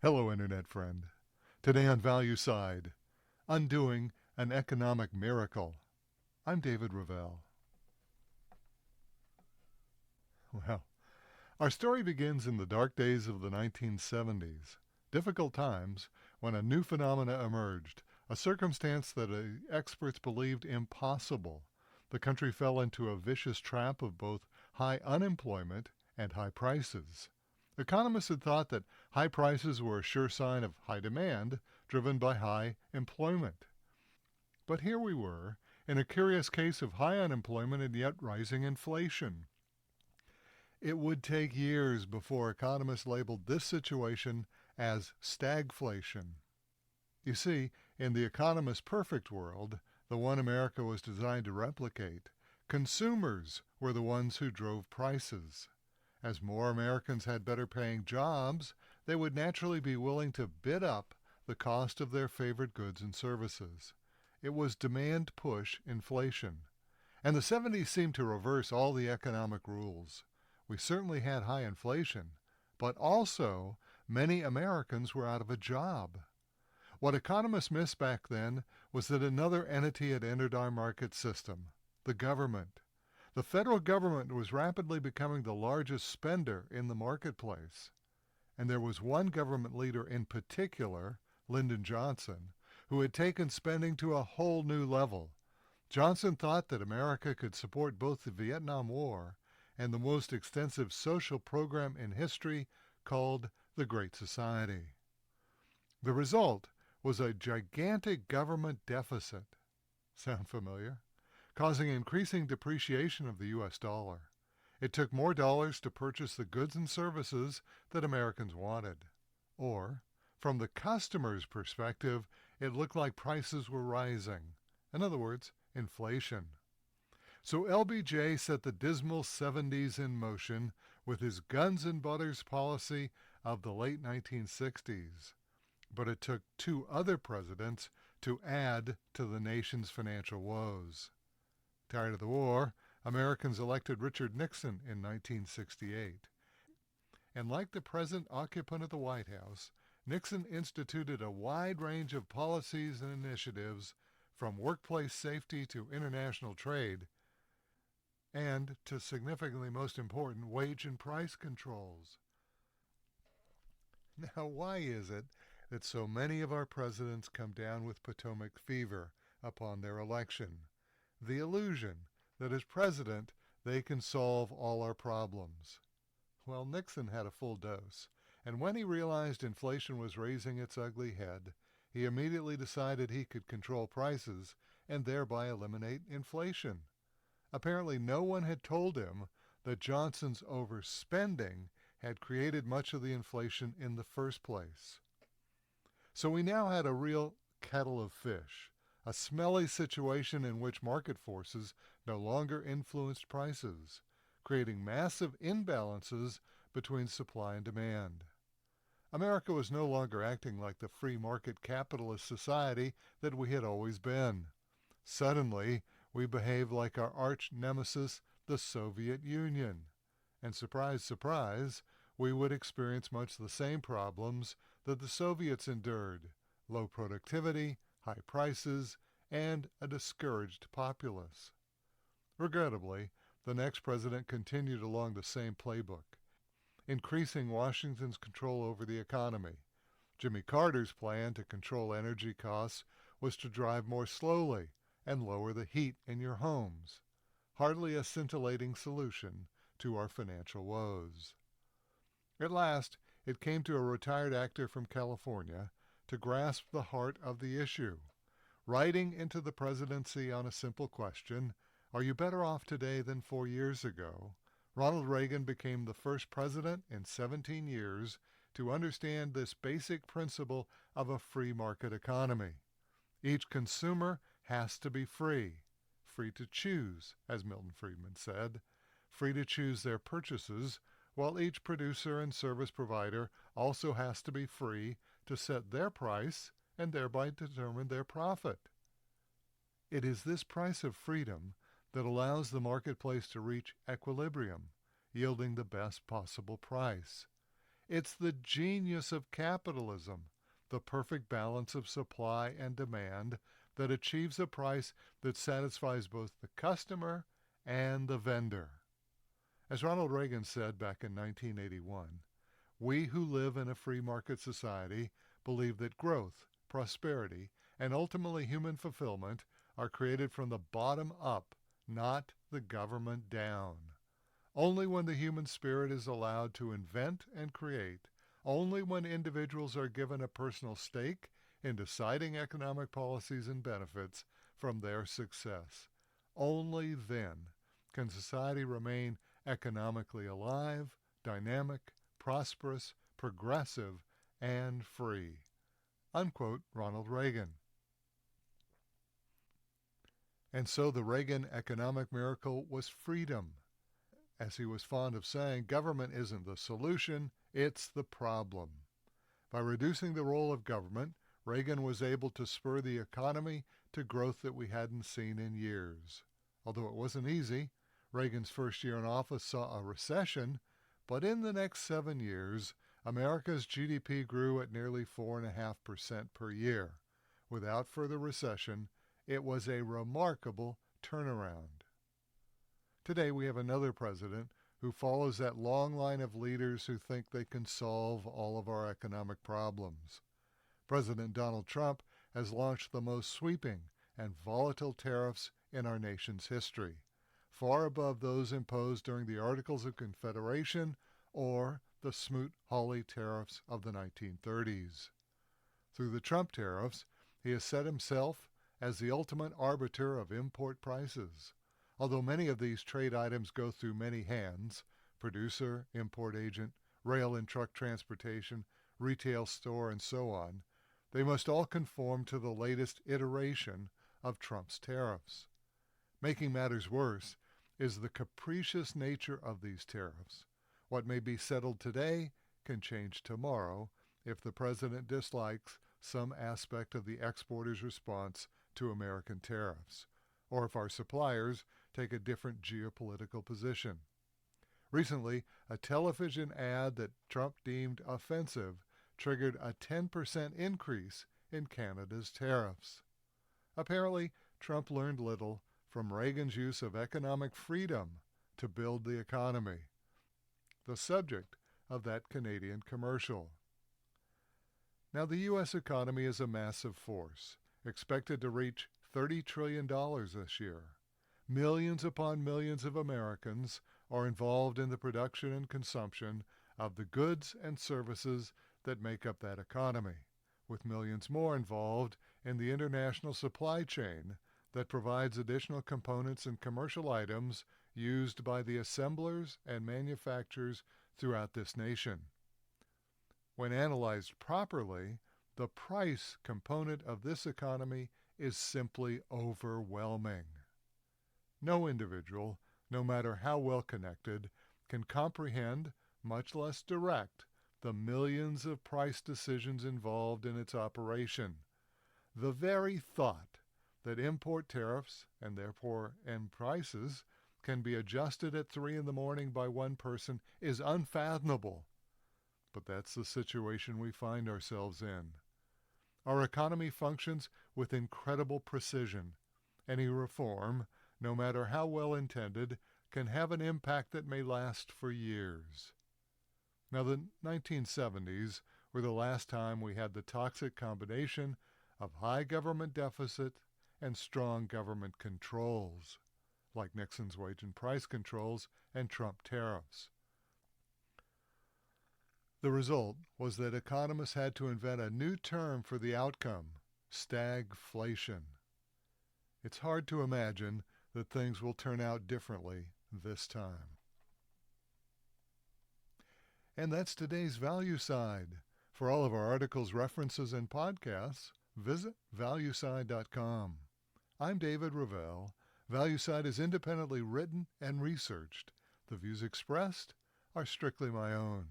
Hello, Internet friend. Today on Value Side, Undoing an Economic Miracle. I'm David Ravel. Well, our story begins in the dark days of the 1970s, difficult times when a new phenomena emerged, a circumstance that experts believed impossible. The country fell into a vicious trap of both high unemployment and high prices. Economists had thought that high prices were a sure sign of high demand, driven by high employment. But here we were, in a curious case of high unemployment and yet rising inflation. It would take years before economists labeled this situation as stagflation. You see, in the economist's perfect world, the one America was designed to replicate, consumers were the ones who drove prices. As more Americans had better paying jobs, they would naturally be willing to bid up the cost of their favorite goods and services. It was demand push inflation. And the 70s seemed to reverse all the economic rules. We certainly had high inflation, but also many Americans were out of a job. What economists missed back then was that another entity had entered our market system, the government. The federal government was rapidly becoming the largest spender in the marketplace. And there was one government leader in particular, Lyndon Johnson, who had taken spending to a whole new level. Johnson thought that America could support both the Vietnam War and the most extensive social program in history called the Great Society. The result was a gigantic government deficit. Sound familiar? Causing increasing depreciation of the U.S. dollar. It took more dollars to purchase the goods and services that Americans wanted. Or, from the customer's perspective, it looked like prices were rising. In other words, inflation. So LBJ set the dismal 70s in motion with his guns and butters policy of the late 1960s. But it took two other presidents to add to the nation's financial woes. Tired of the war, Americans elected Richard Nixon in 1968. And like the present occupant of the White House, Nixon instituted a wide range of policies and initiatives, from workplace safety to international trade, and, to significantly most important, wage and price controls. Now, why is it that so many of our presidents come down with Potomac fever upon their election? The illusion that as president they can solve all our problems. Well, Nixon had a full dose, and when he realized inflation was raising its ugly head, he immediately decided he could control prices and thereby eliminate inflation. Apparently no one had told him that Johnson's overspending had created much of the inflation in the first place. So we now had a real kettle of fish, a smelly situation in which market forces no longer influenced prices, creating massive imbalances between supply and demand. America was no longer acting like the free market capitalist society that we had always been. Suddenly, we behaved like our arch nemesis, the Soviet Union. And surprise, surprise, we would experience much the same problems that the Soviets endured: low productivity, high prices, and a discouraged populace. Regrettably, the next president continued along the same playbook, increasing Washington's control over the economy. Jimmy Carter's plan to control energy costs was to drive more slowly and lower the heat in your homes. Hardly a scintillating solution to our financial woes. At last, it came to a retired actor from California to grasp the heart of the issue. Writing into the presidency on a simple question, "Are you better off today than 4 years ago?" Ronald Reagan became the first president in 17 years to understand this basic principle of a free market economy. Each consumer has to be free to choose, as Milton Friedman said, free to choose their purchases, while each producer and service provider also has to be free to set their price and thereby determine their profit. It is this price of freedom that allows the marketplace to reach equilibrium, yielding the best possible price. It's the genius of capitalism, the perfect balance of supply and demand that achieves a price that satisfies both the customer and the vendor. As Ronald Reagan said back in 1981, we who live in a free market society believe that growth, prosperity, and ultimately human fulfillment are created from the bottom up, not the government down. Only when the human spirit is allowed to invent and create, only when individuals are given a personal stake in deciding economic policies and benefits from their success, only then can society remain economically alive, dynamic, prosperous, progressive, and free. Unquote, Ronald Reagan. And so the Reagan economic miracle was freedom. As he was fond of saying, government isn't the solution, it's the problem. By reducing the role of government, Reagan was able to spur the economy to growth that we hadn't seen in years. Although it wasn't easy, Reagan's first year in office saw a recession, but in the next 7 years, America's GDP grew at nearly 4.5% per year. Without further recession, it was a remarkable turnaround. Today we have another president who follows that long line of leaders who think they can solve all of our economic problems. President Donald Trump has launched the most sweeping and volatile tariffs in our nation's history, far above those imposed during the Articles of Confederation or the Smoot-Hawley tariffs of the 1930s. Through the Trump tariffs, he has set himself as the ultimate arbiter of import prices. Although many of these trade items go through many hands, producer, import agent, rail and truck transportation, retail store, and so on, they must all conform to the latest iteration of Trump's tariffs. Making matters worse is the capricious nature of these tariffs. What may be settled today can change tomorrow if the president dislikes some aspect of the exporter's response to American tariffs, or if our suppliers take a different geopolitical position. Recently, a television ad that Trump deemed offensive triggered a 10% increase in Canada's tariffs. Apparently, Trump learned little from Reagan's use of economic freedom to build the economy, the subject of that Canadian commercial. Now, the U.S. economy is a massive force, expected to reach $30 trillion this year. Millions upon millions of Americans are involved in the production and consumption of the goods and services that make up that economy, with millions more involved in the international supply chain that provides additional components and commercial items used by the assemblers and manufacturers throughout this nation. When analyzed properly, the price component of this economy is simply overwhelming. No individual, no matter how well connected, can comprehend, much less direct, the millions of price decisions involved in its operation. The very thought that import tariffs, and therefore end prices, can be adjusted at 3 a.m. by one person is unfathomable. But that's the situation we find ourselves in. Our economy functions with incredible precision. Any reform, no matter how well intended, can have an impact that may last for years. Now, the 1970s were the last time we had the toxic combination of high government deficit and strong government controls, like Nixon's wage and price controls and Trump tariffs. The result was that economists had to invent a new term for the outcome, stagflation. It's hard to imagine that things will turn out differently this time. And that's today's Value Side. For all of our articles, references, and podcasts, visit valueside.com. I'm David Ravel. Value Side is independently written and researched. The views expressed are strictly my own.